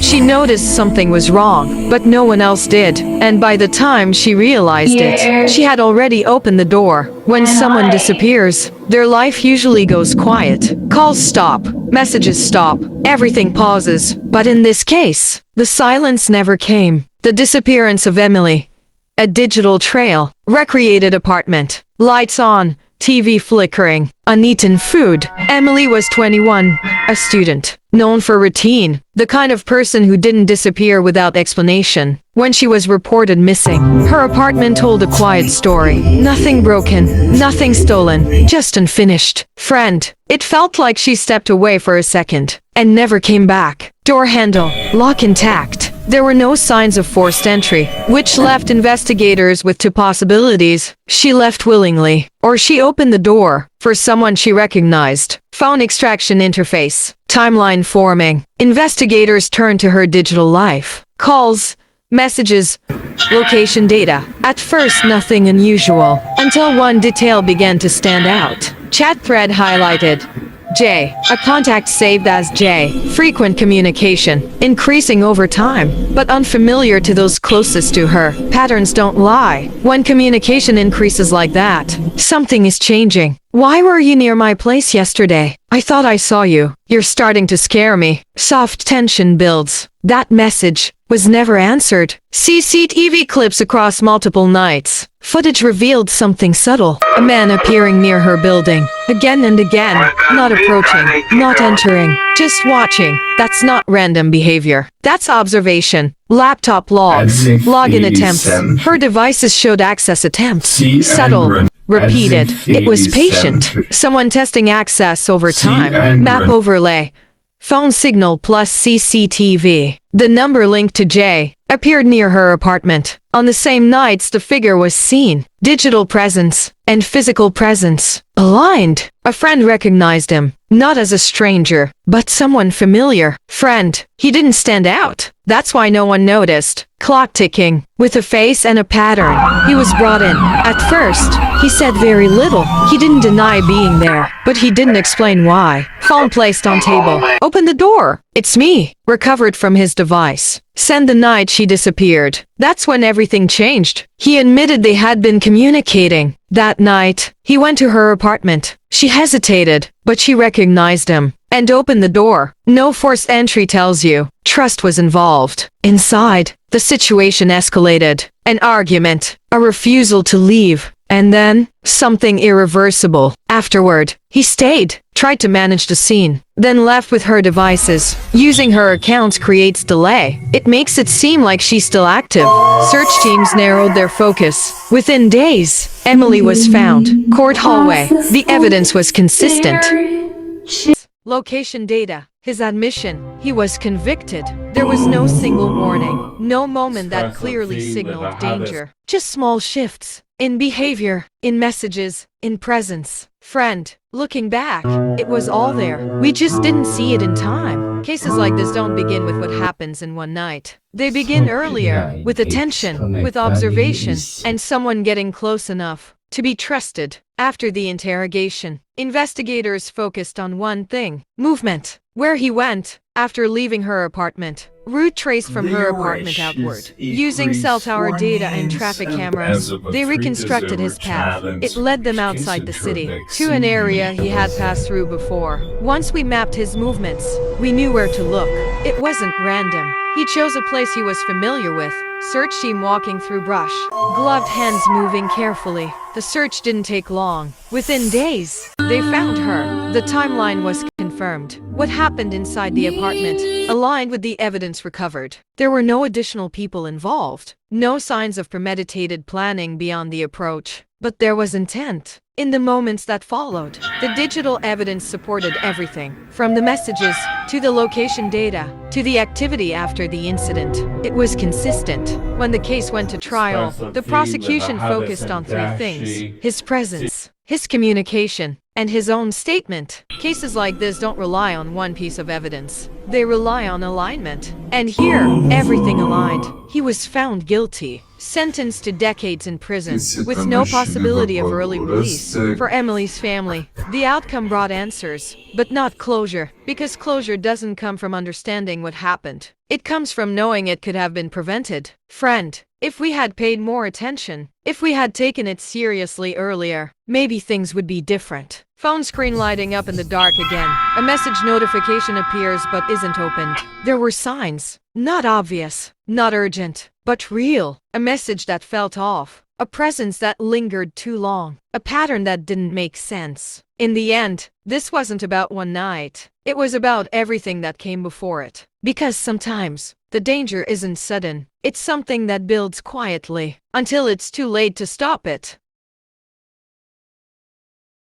She noticed something was wrong, but no one else did. And by the time she realized it, she had already opened the door. When someone disappears, their life usually goes quiet. Calls stop, messages stop, everything pauses. But in this case, the silence never came. The disappearance of Emily. A digital trail, recreated apartment, lights on, TV flickering, uneaten food. Emily was 21, a student, known for routine, the kind of person who didn't disappear without explanation. When she was reported missing, her apartment told a quiet story. Nothing broken, nothing stolen, just unfinished. Friend. It felt like she stepped away for a second and never came back. Door handle, lock intact. There were no signs of forced entry, which left investigators with two possibilities. She left willingly, or she opened the door for someone she recognized. Phone extraction interface. Timeline forming. Investigators turned to her digital life. Calls, messages, location data. At first, nothing unusual, until one detail began to stand out. Chat thread highlighted. J. A contact saved as J. Frequent communication, increasing over time, but unfamiliar to those closest to her. Patterns don't lie. When communication increases like that, something is changing. Why were you near my place yesterday? I thought I saw you. You're starting to scare me. Soft tension builds. That message was never answered. CCTV clips across multiple nights. Footage revealed something subtle. A man appearing near her building. Again and again. Not approaching. Not entering. Just watching. That's not random behavior. That's observation. Laptop logs. Login attempts. Her devices showed access attempts. Subtle. Repeated. It was patient. Someone testing access over time. Map overlay. Phone signal plus CCTV. The number linked to J appeared near her apartment. On the same nights the figure was seen. Digital presence and physical presence aligned. A friend recognized him, not as a stranger, but someone familiar. Friend. He didn't stand out. That's why no one noticed. Clock ticking. With a face and a pattern, he was brought in. At first, he said very little. He didn't deny being there, but he didn't explain why. Phone placed on table. Open the door. It's me. Recovered from his device. Send the night she disappeared. That's when everything changed. He admitted they had been communicating. That night, he went to her apartment. She hesitated, but she recognized him and opened the door. No forced entry tells you. Trust was involved. Inside, the situation escalated. An argument, a refusal to leave, and then something irreversible. Afterward, he stayed, tried to manage the scene, then left with her devices. Using her accounts creates delay. It makes it seem like she's still active. Search teams narrowed their focus. Within days, Emily was found. Court hallway. The evidence was consistent. Location data. His admission. He was convicted. There was no single warning. No moment that clearly signaled danger. Just small shifts. In behavior, in messages, in presence. Friend. Looking back, it was all there. We just didn't see it in time. Cases like this don't begin with what happens in one night. They begin earlier, with attention, with observation, and someone getting close enough to be trusted. After the interrogation, investigators focused on one thing: movement. Where he went after leaving her apartment. Route traced from her apartment outward. Using cell tower data and traffic cameras, they reconstructed his path. It led them outside the city, to an area he had passed through before. Once we mapped his movements, we knew where to look. It wasn't random. He chose a place he was familiar with. Search team walking through brush. Gloved hands moving carefully. The search didn't take long. Within days, they found her. The timeline was confirmed. What happened inside the apartment aligned with the evidence recovered. There were no additional people involved. No signs of premeditated planning beyond the approach. But there was intent. In the moments that followed, the digital evidence supported everything, from the messages, to the location data, to the activity after the incident. It was consistent. When the case went to trial, the prosecution focused on three things: his presence, his communication, and his own statement. Cases like this don't rely on one piece of evidence. They rely on alignment. And here, everything aligned. He was found guilty, sentenced to decades in prison, with no possibility of early release. For Emily's family, the outcome brought answers, but not closure, because closure doesn't come from understanding what happened. It comes from knowing it could have been prevented. Friend, if we had paid more attention, if we had taken it seriously earlier, maybe things would be different. Phone screen lighting up in the dark again. A message notification appears but isn't opened. There were signs. Not obvious, not urgent, but real. A message that felt off. A presence that lingered too long. A pattern that didn't make sense. In the end, this wasn't about one night. It was about everything that came before it. Because sometimes, the danger isn't sudden. It's something that builds quietly, until it's too late to stop it.